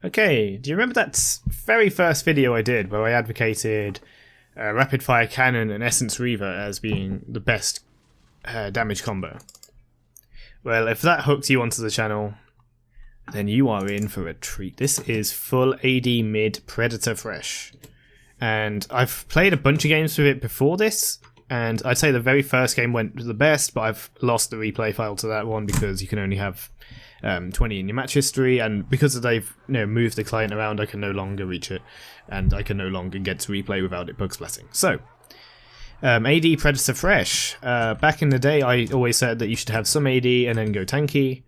Okay, do you remember that very first video I did where I advocated Rapid Firecannon and Essence Reaver as being the best damage combo? Well, if that hooked you onto the channel, then you are in for a treat. This is full AD mid Predator Thresh. And I've played a bunch of games with it before this, and I'd say the very first game went the best, but I've lost the replay file to that one because you can only have 20 in your match history, and because they've moved the client around, I can no longer reach it, and I can no longer get to replay without it bug splatting. So, AD Predator Thresh. Back in the day, I always said that you should have some AD and then go tanky,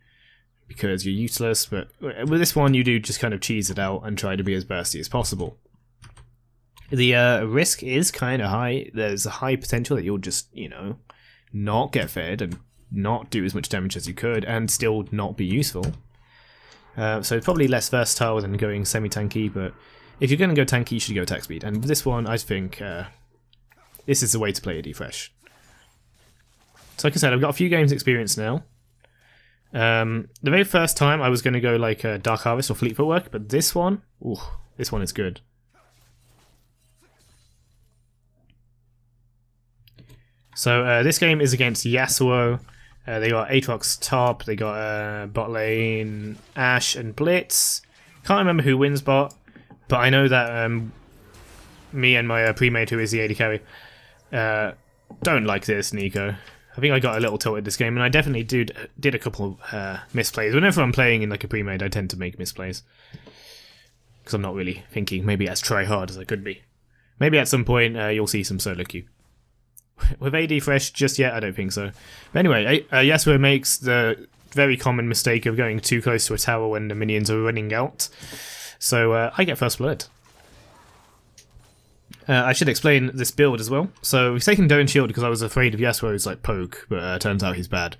because you're useless, but with this one you do just kind of cheese it out and try to be as bursty as possible. The risk is kind of high. There's a high potential that you'll just, not get fed and not do as much damage as you could and still not be useful. So it's probably less versatile than going semi-tanky, but if you're going to go tanky, you should go attack speed. And with this one, I think this is the way to play AD Thresh. So like I said, I've got a few games experience now. The very first time I was going to go like Dark Harvest or Fleet Footwork, but this one is good. So this game is against Yasuo. They got Aatrox top, they got bot lane Ashe and Blitz. Can't remember who wins bot, but I know that me and my pre-mate, who is the AD carry, don't like this Nico. I think I got a little tilted this game, and I definitely did a couple misplays. Whenever I'm playing in like a pre-made, I tend to make misplays. Because I'm not really thinking maybe as try-hard as I could be. Maybe at some point you'll see some solo queue. With AD Thresh, just yet, I don't think so. But anyway, Yasuo makes the very common mistake of going too close to a tower when the minions are running out. So I get first blood. I should explain this build as well. So we've taken Doran's shield because I was afraid of Yasuo's like poke, but turns out he's bad.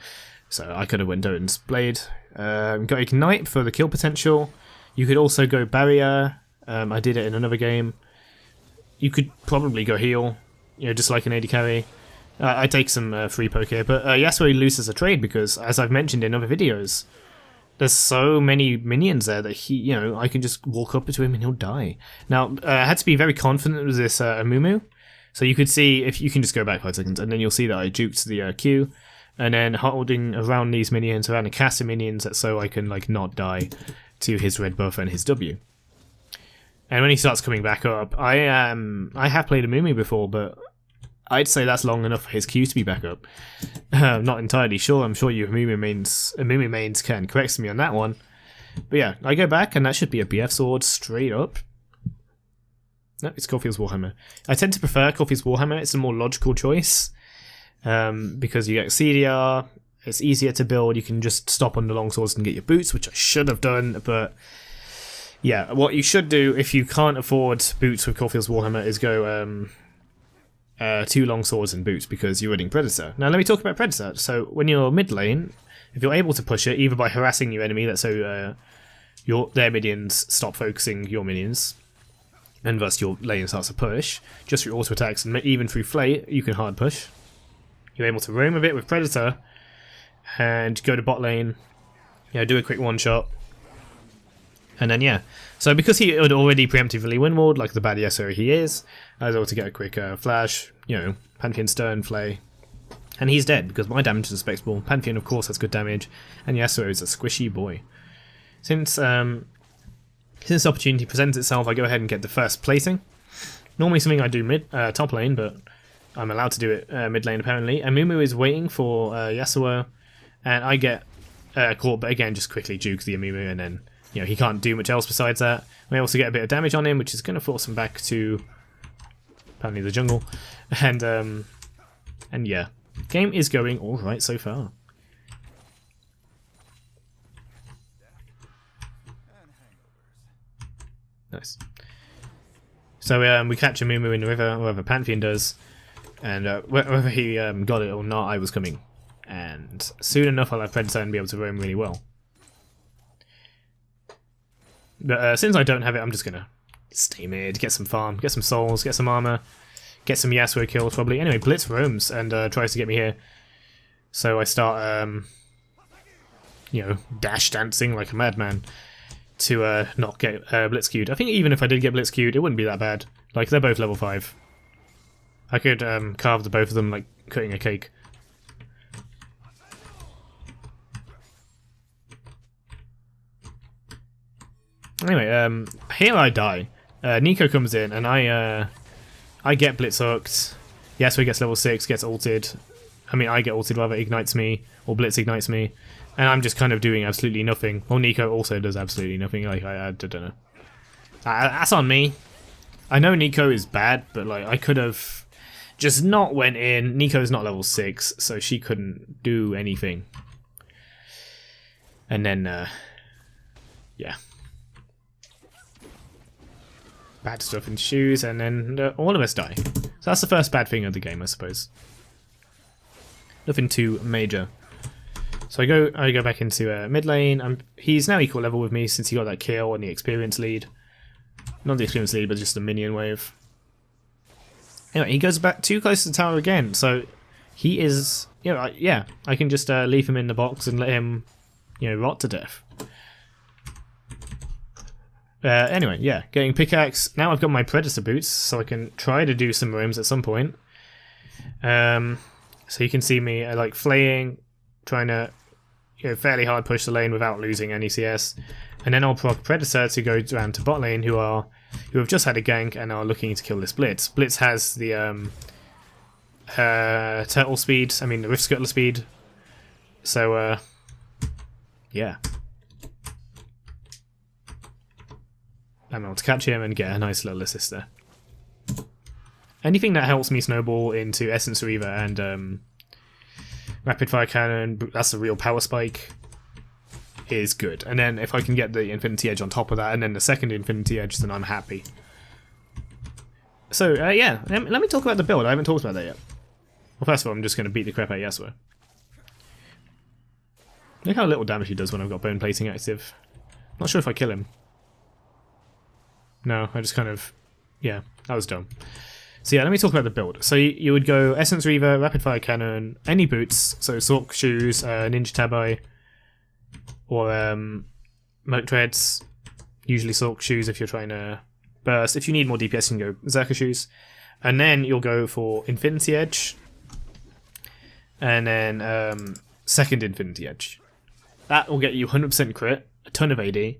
So I could have went Doran's blade. Got Ignite for the kill potential. You could also go Barrier. I did it in another game. You could probably go heal. Just like an AD carry. I take some free poke here, but Yasuo loses a trade because, as I've mentioned in other videos, there's so many minions there that he, I can just walk up to him and he'll die. Now, I had to be very confident with this Amumu, so you could see, if you can just go back 5 seconds, and then you'll see that I juked the Q, and then holding around these minions, around the cast of minions, so I can not die to his red buff and his W. And when he starts coming back up, I have played Amumu before, but I'd say that's long enough for his Q to be back up. I'm not entirely sure. I'm sure you Amumu mains can correct me on that one. But yeah, I go back and that should be a BF sword straight up. No, it's Caulfield's Warhammer. I tend to prefer Caulfield's Warhammer. It's a more logical choice. Because you get CDR, it's easier to build. You can just stop on the long swords and get your boots, which I should have done, but yeah, what you should do if you can't afford boots with Caulfield's Warhammer is go 2 long swords and boots, because you're running Predator. Now let me talk about Predator. So when you're mid lane, if you're able to push it, either by harassing your enemy, that's so their minions stop focusing your minions, and thus your lane starts to push, just through auto attacks and even through Flay, you can hard push. You're able to roam a bit with Predator, and go to bot lane, do a quick one shot. And then so because he had already preemptively windwalled, like the bad Yasuo he is, I was able to get a quick flash, Pantheon Stern, Flay, and he's dead because my damage is respectable. Pantheon of course has good damage, and Yasuo is a squishy boy. Since this opportunity presents itself, I go ahead and get the first placing. Normally something I do top lane, but I'm allowed to do it mid lane apparently. Amumu is waiting for Yasuo, and I get caught, but again just quickly juke the Amumu, and then he can't do much else besides that. We also get a bit of damage on him, which is going to force him back to apparently the jungle. And yeah, game is going all right so far. Nice. So we catch a Mumu in the river, whoever Pantheon does, and whether he got it or not, I was coming. And soon enough, I'll have Predator and be able to roam really well. But since I don't have it, I'm just gonna stay mid, get some farm, get some souls, get some armor, get some Yasuo kills probably. Anyway, Blitz roams and tries to get me here, so I start, dash dancing like a madman. to not get blitzqueued. I think even if I did get blitzqueued, it wouldn't be that bad. Like, they're both level 5. I could carve the both of them like cutting a cake. Anyway, here I die. Nico comes in, and I get blitz hooked. Yasuo gets level 6, gets ulted. I mean, I get ulted, rather, ignites me, or blitz ignites me. And I'm just kind of doing absolutely nothing. Well, Nico also does absolutely nothing. Like, I don't know. That's on me. I know Nico is bad, but like, I could have just not went in. Nico's not level 6, so she couldn't do anything. And then, yeah. Bad stuff in shoes, and then all of us die. So that's the first bad thing of the game, I suppose. Nothing too major. So I go back into mid lane. He's now equal level with me since he got that kill on the experience lead. Not the experience lead, but just the minion wave. Anyway, he goes back too close to the tower again. So he is, you know, yeah. I can just leave him in the box and let him, you know, rot to death. Anyway, yeah, getting pickaxe. Now I've got my Predator boots, so I can try to do some roams at some point. So you can see me like flaying, trying to, you know, fairly hard push the lane without losing any CS. And then I'll proc Predator to go down to bot lane, who have just had a gank and are looking to kill this Blitz. Blitz has the turtle speed, I mean the Rift Scuttler speed. So yeah. I'm able to catch him and get a nice little assist there. Anything that helps me snowball into Essence Reaver and Rapid Firecannon, that's a real power spike, is good. And then if I can get the Infinity Edge on top of that and then the second Infinity Edge, then I'm happy. So yeah, let me talk about the build. I haven't talked about that yet. Well, first of all, I'm just going to beat the crap out of Yasuo. Look how little damage he does when I've got bone plating active. Not sure if I kill him. No, I just kind of... yeah, that was dumb. So yeah, let me talk about the build. So you would go Essence Reaver, Rapid Firecannon, any boots, so Sork shoes, Ninja Tabai, or Merc Treads, usually Sork shoes if you're trying to burst. If you need more DPS, you can go Zerka shoes. And then you'll go for Infinity Edge, and then second Infinity Edge. That will get you 100% crit, a ton of AD,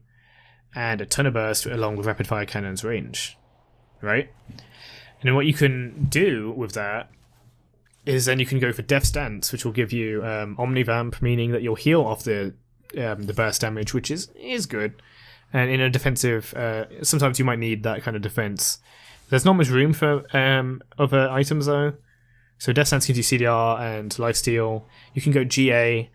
and a ton of burst along with Rapid Firecannon's range, right? And then what you can do with that is then you can go for Death's Dance, which will give you Omnivamp, meaning that you'll heal off the burst damage, which is good. And in a defensive, sometimes you might need that kind of defense. There's not much room for other items though. So Death's Dance gives you CDR and Lifesteal. You can go GA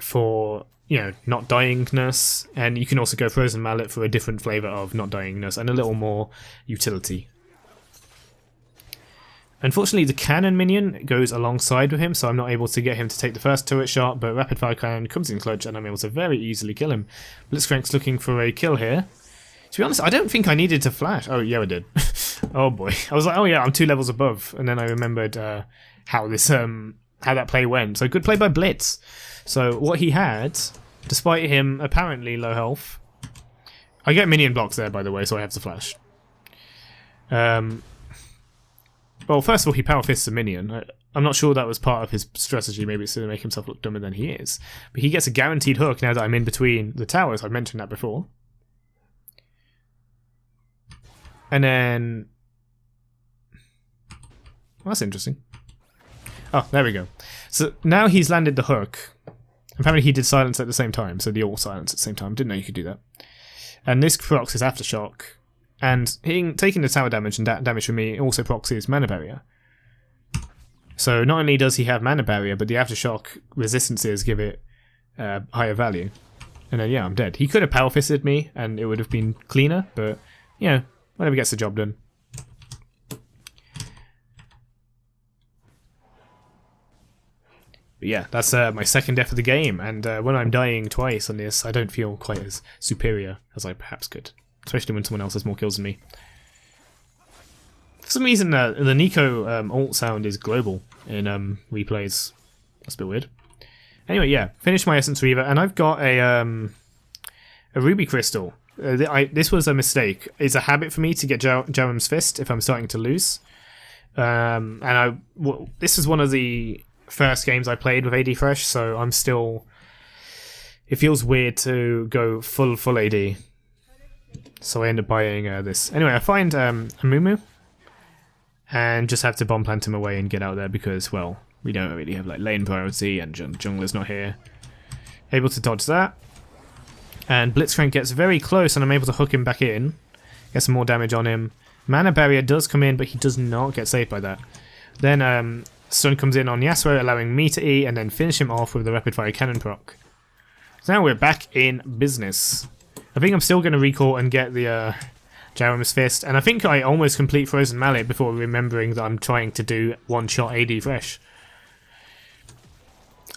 for, you know, not dyingness, and you can also go Frozen Mallet for a different flavour of not dyingness and a little more utility. Unfortunately, the cannon minion goes alongside with him, so I'm not able to get him to take the first turret shot, but Rapid Fire Cannon comes in clutch and I'm able to very easily kill him. Blitzcrank's looking for a kill here. To be honest, I don't think I needed to flash. Oh, yeah, I did. Oh boy. I was like, oh yeah, I'm 2 levels above, and then I remembered how this how that play went. So good play by Blitz. So what he had, despite him apparently low health, I get minion blocks there, by the way, so I have to flash. Well, first of all, he power fists a minion. I'm not sure that was part of his strategy. Maybe it's to make himself look dumber than he is. But he gets a guaranteed hook now that I'm in between the towers. I mentioned that before. And then... well, that's interesting. Oh, there we go. So now he's landed the hook. Apparently he did silence at the same time, so the all silence at the same time. Didn't know you could do that. And this procs his Aftershock. And taking the tower damage and damage from me also procs his Mana Barrier. So not only does he have Mana Barrier, but the Aftershock resistances give it higher value. And then, yeah, I'm dead. He could have power fisted me, and it would have been cleaner, but, you know, whatever gets the job done. But yeah, that's my second death of the game, and when I'm dying twice on this, I don't feel quite as superior as I perhaps could. Especially when someone else has more kills than me. For some reason, the Nico ult sound is global in replays. That's a bit weird. Anyway, yeah, finished my Essence Reaver, and I've got a A ruby crystal. This was a mistake. It's a habit for me to get Jarum's Fist if I'm starting to lose. This is one of the first games I played with AD Thresh, so I'm still... It feels weird to go full AD. So I end up buying this. Anyway, I find a Mumu and just have to bomb plant him away and get out there because, well, we don't really have like lane priority and jungler's not here. Able to dodge that. And Blitzcrank gets very close and I'm able to hook him back in. Get some more damage on him. Mana Barrier does come in, but he does not get saved by that. Then Stun comes in on Yasuo, allowing me to E and then finish him off with the Rapid Fire Cannon proc. So now we're back in business. I think I'm still going to recall and get the Jarum's Fist, and I think I almost complete Frozen Mallet before remembering that I'm trying to do one-shot AD Thresh.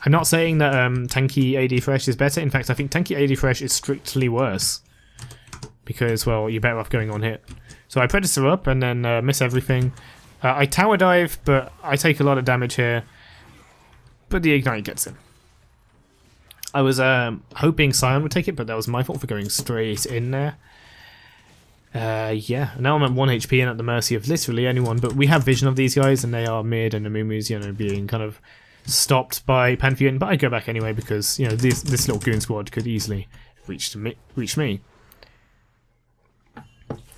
I'm not saying that tanky AD Thresh is better, in fact I think tanky AD Thresh is strictly worse. Because, well, you're better off going on hit. So I Predator up and then miss everything. I Tower Dive, but I take a lot of damage here. But the Ignite gets him. I was hoping Sion would take it, but that was my fault for going straight in there. Yeah, now I'm at 1 HP and at the mercy of literally anyone, but we have vision of these guys and they are mid and Amumu's, you know, being kind of stopped by Pantheon, but I go back anyway because, you know, this little goon squad could easily reach me.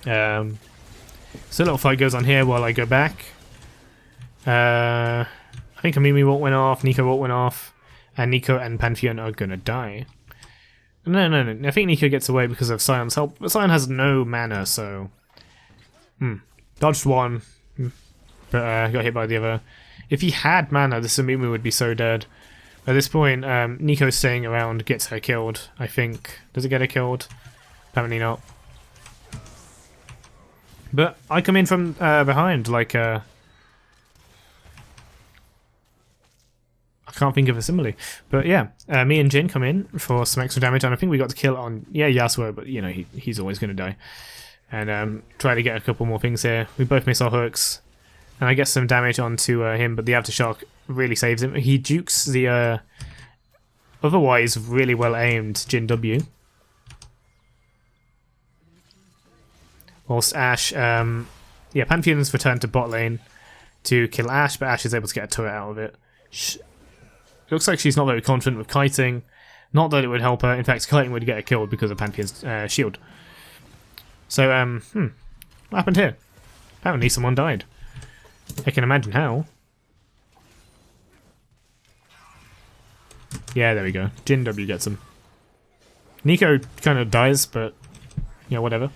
So a little fight goes on here while I go back. I think Amumu ult went off, Nico ult went off, and Nico and Pantheon are gonna die. No. I think Nico gets away because of Sion's help, but Sion has no mana, so... Dodged one, but got hit by the other. If he had mana, this Amumu would be so dead. At this point, Nico staying around gets her killed, I think. Does it get her killed? Apparently not. But I come in from behind, like... I can't think of a simile. But yeah, me and Jin come in for some extra damage, and I think we got the kill on, Yasuo, but you know, he's always going to die. And try to get a couple more things here. We both miss our hooks, and I get some damage onto him, but the Aftershock really saves him. He dukes the otherwise really well aimed Jin W. Whilst Ashe, Pantheon's returned to bot lane to kill Ashe, but Ashe is able to get a turret out of it. Looks like she's not very confident with kiting. Not that it would help her. In fact, kiting would get her killed because of Pantheon's shield. So, what happened here? Apparently someone died. I can imagine how. Yeah, there we go. Jin W gets him. Nico kind of dies, but, whatever.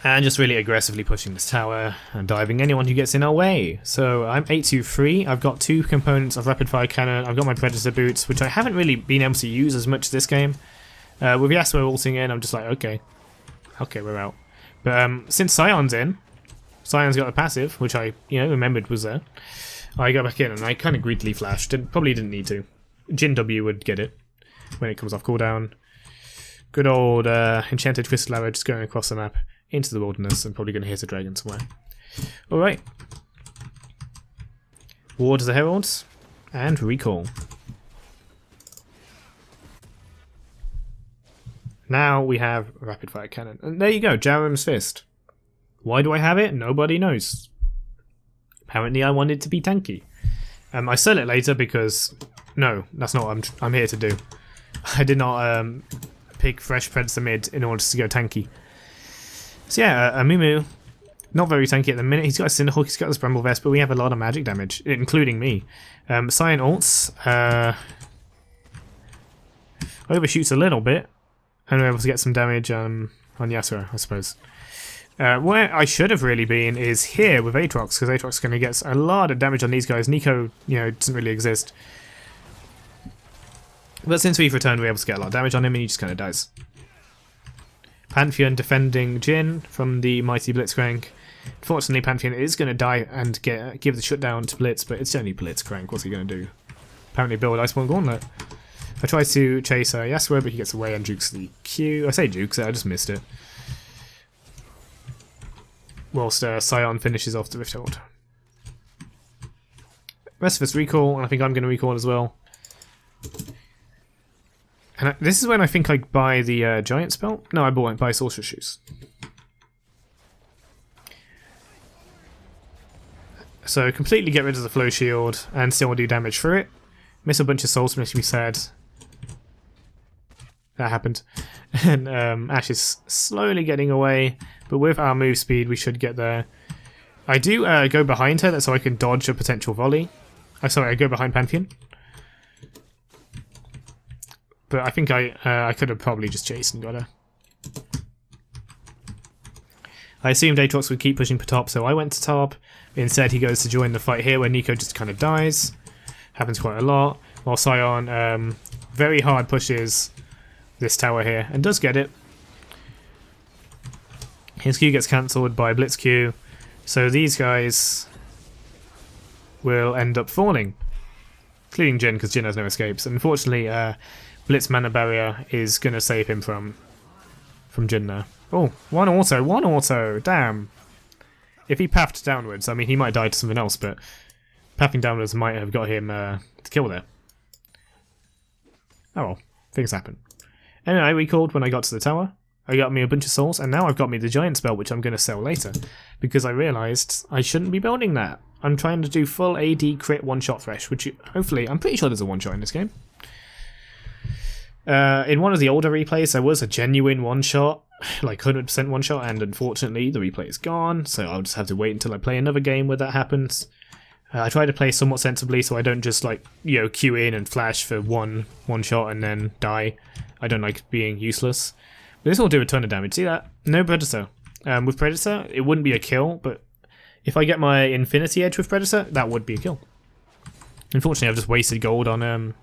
And just really aggressively pushing this tower and diving anyone who gets in our way. So I'm 8-2-3. I've got 2 components of Rapid Fire Cannon. I've got my Predator boots, which I haven't really been able to use as much this game. With Yasuo ulting in, I'm just like, okay, we're out. But since Sion's in, Sion's got the passive, which I remembered was there. I go back in and I kind of greedily flashed. Probably didn't need to. Jin W would get it when it comes off cooldown. Good old Enchanted Crystal Arrow just going across the map into the wilderness and probably going to hit a dragon somewhere. Alright. Ward the Heralds and recall. Now we have Rapid Fire Cannon. And there you go, Jarum's Fist. Why do I have it? Nobody knows. Apparently I wanted to be tanky. I sell it later because... No, that's not what I'm here to do. I did not pick Thresh Predator mid in order to go tanky. So yeah, Amumu, not very tanky at the minute. He's got a Cinderhawk, he's got this Bramble Vest, but we have a lot of magic damage, including me. Sion ults, overshoots a little bit, and we're able to get some damage on Yasuo, I suppose. Where I should have really been is here with Aatrox, because Aatrox is going to get a lot of damage on these guys. Nico, doesn't really exist. But since we've returned, we're able to get a lot of damage on him, and he just kind of dies. Pantheon defending Jin from the mighty Blitzcrank. Unfortunately, Pantheon is going to die and give the shutdown to Blitz, but it's only Blitzcrank. What's he going to do? Apparently build Iceborne Gauntlet. I tried to chase Yasuo, but he gets away and jukes the Q. I say jukes, I just missed it. Whilst Sion finishes off the Rift Hold. Rest of us recall, and I think I'm going to recall as well. And this is when I think I buy the giant spell. No, I buy sorcerer's shoes. So completely get rid of the flow shield and still do damage through it. Miss a bunch of souls, makes me sad. That happened. And Ashe is slowly getting away, but with our move speed we should get there. I do go behind her so I can dodge a potential volley. I go behind Pantheon. But I think I could have probably just chased and got her. I assumed Aatrox would keep pushing for top, so I went to top. Instead, he goes to join the fight here, where Nico just kind of dies. Happens quite a lot. While Sion very hard pushes this tower here, and does get it. His Q gets cancelled by Blitz Q, so these guys will end up falling. Including Jhin, because Jhin has no escapes. Unfortunately, Blitz Mana Barrier is going to save him from Jhin now. Oh, one auto, damn. If he pathed downwards, I mean, he might die to something else, but pathing downwards might have got him to kill there. Oh well, things happen. Anyway, I recalled when I got to the tower. I got me a bunch of souls, and now I've got me the giant spell, which I'm going to sell later, because I realised I shouldn't be building that. I'm trying to do full AD crit one-shot Thresh, which hopefully, I'm pretty sure there's a one-shot in this game. In one of the older replays, there was a genuine one-shot, like 100% one-shot, and unfortunately the replay is gone, so I'll just have to wait until I play another game where that happens. I try to play somewhat sensibly, so I don't just queue in and flash for one shot and then die. I don't like being useless. But this will do a ton of damage. See that? No Predator. With Predator, it wouldn't be a kill, but if I get my Infinity Edge with Predator, that would be a kill. Unfortunately, I've just wasted gold on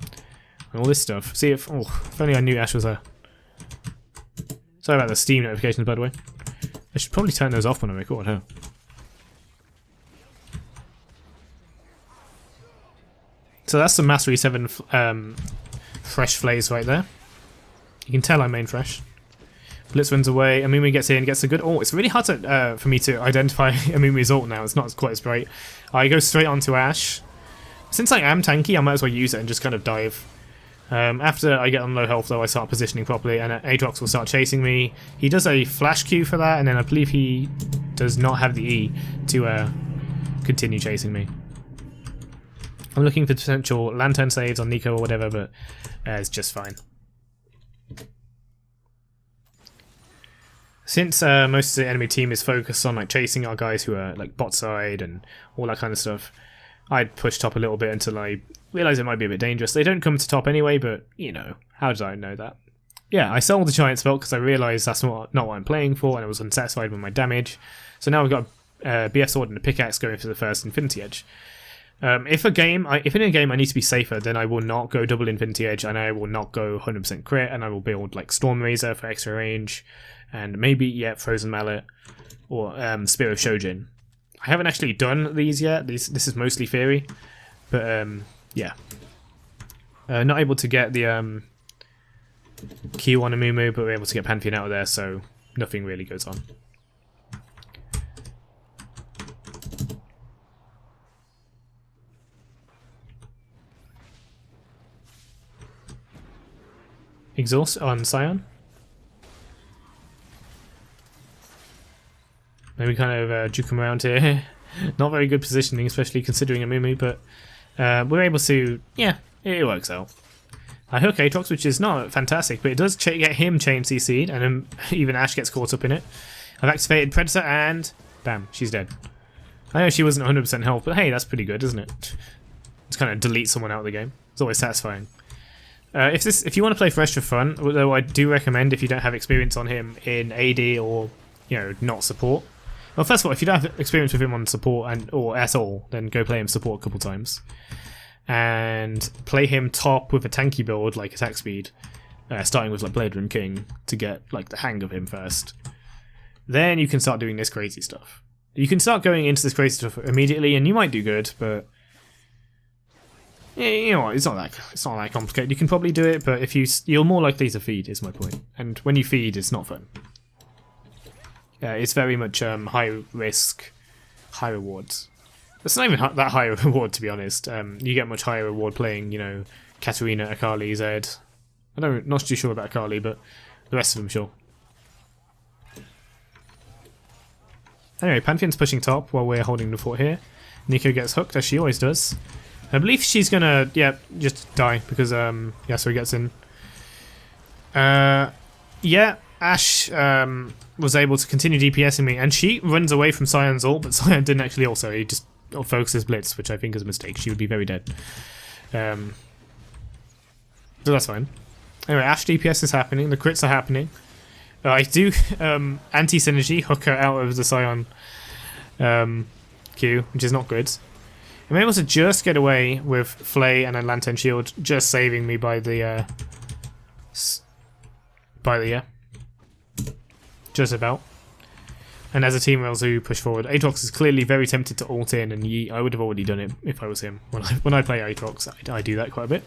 all this stuff. See if only I knew Ashe was there. Sorry about the Steam notifications, by the way. I should probably turn those off when I record, huh? So that's the Mastery 7 Thresh Flays right there. You can tell I main Thresh. Blitz runs away, Amumi gets in, gets a good ult. It's really hard to, for me to identify Amumi's ult now, it's not quite as bright. I go straight onto Ashe. Since I am tanky, I might as well use it and just kind of dive. After I get on low health though, I start positioning properly, and Aatrox will start chasing me. He does a flash Q for that, and then I believe he does not have the E to continue chasing me. I'm looking for potential lantern saves on Nico or whatever, but it's just fine. Since most of the enemy team is focused on chasing our guys who are bot side and all that kind of stuff, I'd push top a little bit until I realise it might be a bit dangerous. They don't come to top anyway, but how did I know that? Yeah, I sold the giant spell because I realised that's not what I'm playing for, and I was unsatisfied with my damage. So now I've got a BF sword and a pickaxe going for the first Infinity Edge. If in a game I need to be safer, then I will not go double Infinity Edge, and I will not go 100% crit, and I will build Storm Razor for extra range, and maybe Frozen Mallet or Spear of Shojin. I haven't actually done these yet. This is mostly theory, but yeah. Not able to get the Q on Amumu, but we're able to get Pantheon out of there, so nothing really goes on. Exhaust on Sion. Maybe kind of juke him around here. Not very good positioning, especially considering Amumu, but we're able to, it works out. I hook Aatrox, which is not fantastic, but it does get him chain CC'd, and then even Ashe gets caught up in it. I've activated Predator, and bam, she's dead. I know she wasn't 100% health, but hey, that's pretty good, isn't it? Just kind of delete someone out of the game. It's always satisfying. If you want to play Thresh for fun, although I do recommend if you don't have experience on him in AD or not support. Well, first of all, if you don't have experience with him on support or at all, then go play him support a couple times, and play him top with a tanky build like attack speed, starting with Blade Rune King to get the hang of him first. Then you can start doing this crazy stuff. You can start going into this crazy stuff immediately, and you might do good, but. Yeah, it's not that complicated. You can probably do it, but if you're more likely to feed, is my point. And when you feed, it's not fun. It's very much high risk, high rewards. It's not even that high a reward, to be honest. You get much higher reward playing, Katarina, Akali, Zed, Not too sure about Carly, but the rest of them sure. Anyway, Pantheon's pushing top while we're holding the fort here. Nico gets hooked, as she always does. I believe she's gonna, yeah, just die because Yasuo gets in. Yeah, Ashe was able to continue DPSing me, and she runs away from Sion's ult, but Sion didn't actually also. He just focuses Blitz, which I think is a mistake. She would be very dead. So that's fine. Anyway, Ashe DPS is happening. The crits are happening. I do anti-synergy hook her out of the Sion Q, which is not good. I'm able to just get away with Flay and a Lantern Shield, just saving me by the just about. And as a team, we also push forward. Aatrox is clearly very tempted to ult in, and I would have already done it if I was him. When I play Aatrox, I do that quite a bit.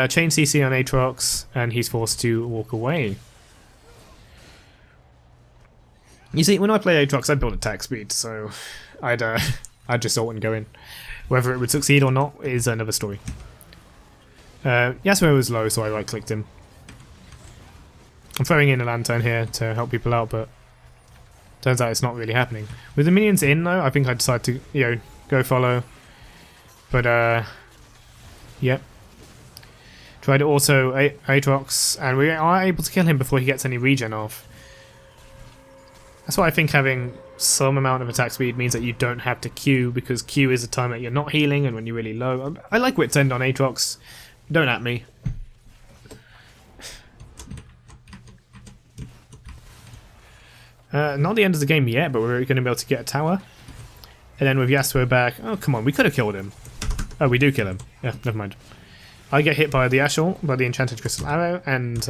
Chain CC on Aatrox, and he's forced to walk away. You see, when I play Aatrox, I build attack speed, so I'd just ult and go in. Whether it would succeed or not is another story. Yasuo was low, so I right-clicked him. I'm throwing in a lantern here to help people out, but turns out it's not really happening. With the minions in, though, I think I decided to, go follow. But, yep. Tried to also Aatrox, and we are able to kill him before he gets any regen off. That's why I think having some amount of attack speed means that you don't have to Q, because Q is the time that you're not healing and when you're really low. I like Wit's End on Aatrox. Don't at me. Not the end of the game yet, but we're going to be able to get a tower. And then with Yasuo back... Oh, come on, we could have killed him. Oh, we do kill him. Yeah, never mind. I get hit by the Ashe ult, by the Enchanted Crystal Arrow, and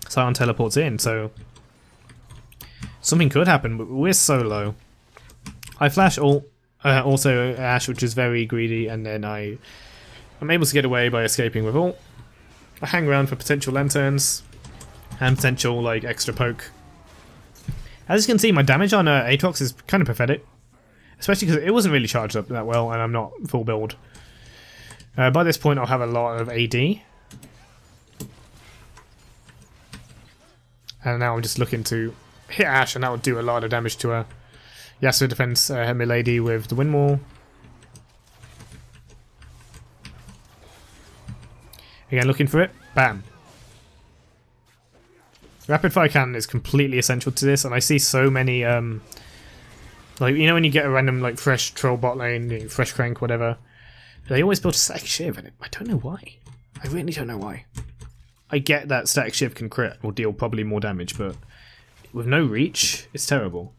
Sion teleports in, so something could happen, but we're so low. I flash ult, also Ashe, which is very greedy, and then I'm able to get away by escaping with ult. I hang around for potential lanterns and potential extra poke. As you can see, my damage on Aatrox is kind of pathetic, especially because it wasn't really charged up that well, and I'm not full build. By this point, I'll have a lot of AD. And now I'm just looking to hit Ashe, and that will do a lot of damage to her. Yasuo defends her Milady with the Wind Wall. Again, looking for it. Bam. Rapid Fire Cannon is completely essential to this, and I see so many, when you get a random, Thresh troll bot lane, Thresh crank, whatever, they always build a static shiv, and I don't know why. I really don't know why. I get that static shiv can crit or deal probably more damage, but with no reach, it's terrible.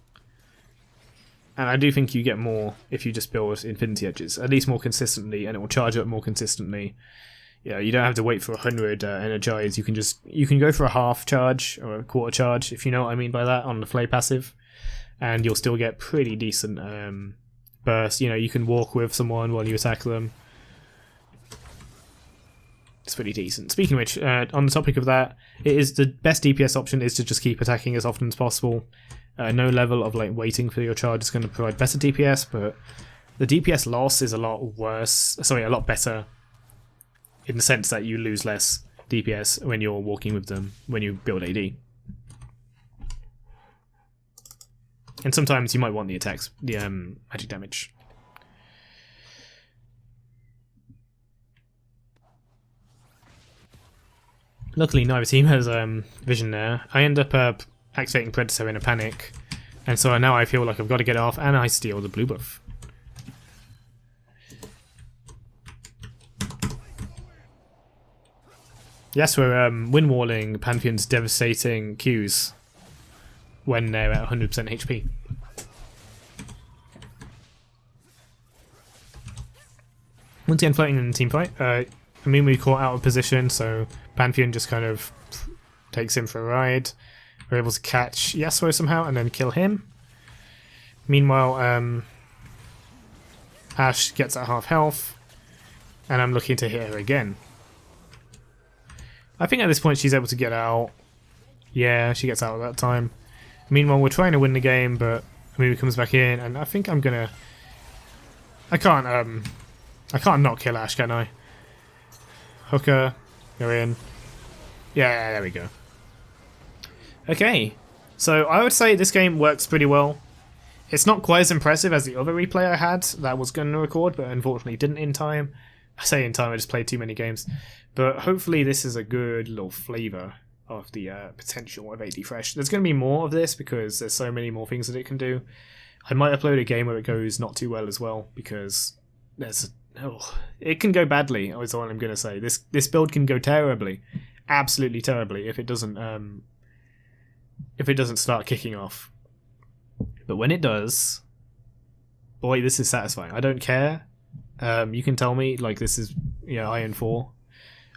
And I do think you get more if you just build Infinity Edges, at least more consistently, and it will charge up more consistently. Yeah, you don't have to wait for 100 energize. You can go for a half charge or a quarter charge, if you know what I mean by that, on the Flay passive, and you'll still get pretty decent burst. You can walk with someone while you attack them. It's pretty decent. Speaking of which, on the topic of that, it is the best DPS option is to just keep attacking as often as possible. No level of waiting for your charge is going to provide better DPS, but the DPS loss is a lot worse. Sorry, a lot better. In the sense that you lose less DPS when you're walking with them when you build AD. And sometimes you might want the attacks, the magic damage. Luckily, neither team has vision there. I end up activating Predator in a panic, and so now I feel like I've got to get off, and I steal the blue buff. Yes, we're windwalling Pantheon's devastating Qs when they're at 100% HP. Once again, floating in the team fight. We caught out of position, so Pantheon just kind of takes him for a ride. We're able to catch Yasuo somehow and then kill him. Meanwhile, Ashe gets at half health, and I'm looking to hit her again. I think at this point she's able to get out. Yeah, she gets out at that time. Meanwhile, we're trying to win the game, but Amumu comes back in, and I think I'm gonna... I can't not kill Ashe, can I? Hooker, go in. Yeah, there we go. Okay, so I would say this game works pretty well. It's not quite as impressive as the other replay I had that was going to record, but unfortunately didn't in time. I say in time, I just played too many games. But hopefully this is a good little flavour of the potential of AD Thresh. There's going to be more of this because there's so many more things that it can do. I might upload a game where it goes not too well as well, because it can go badly, is all I'm going to say. This build can go terribly, absolutely terribly, if it doesn't start kicking off. But when it does, boy, this is satisfying. I don't care. You can tell me, like, this is, Iron 4.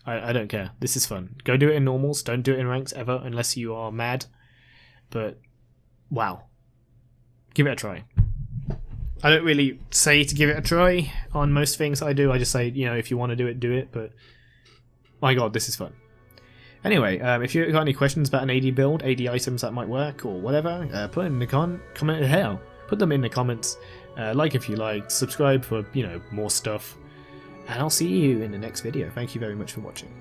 I don't care. This is fun. Go do it in normals. Don't do it in ranks ever unless you are mad. But, wow. Give it a try. I don't really say to give it a try on most things I do. I just say, if you want to do it, do it. But, my god, this is fun. Anyway, if you've got any questions about an AD build, AD items that might work, or whatever, put them in the Put them in the comments. Like if you like, subscribe for, more stuff. And I'll see you in the next video. Thank you very much for watching.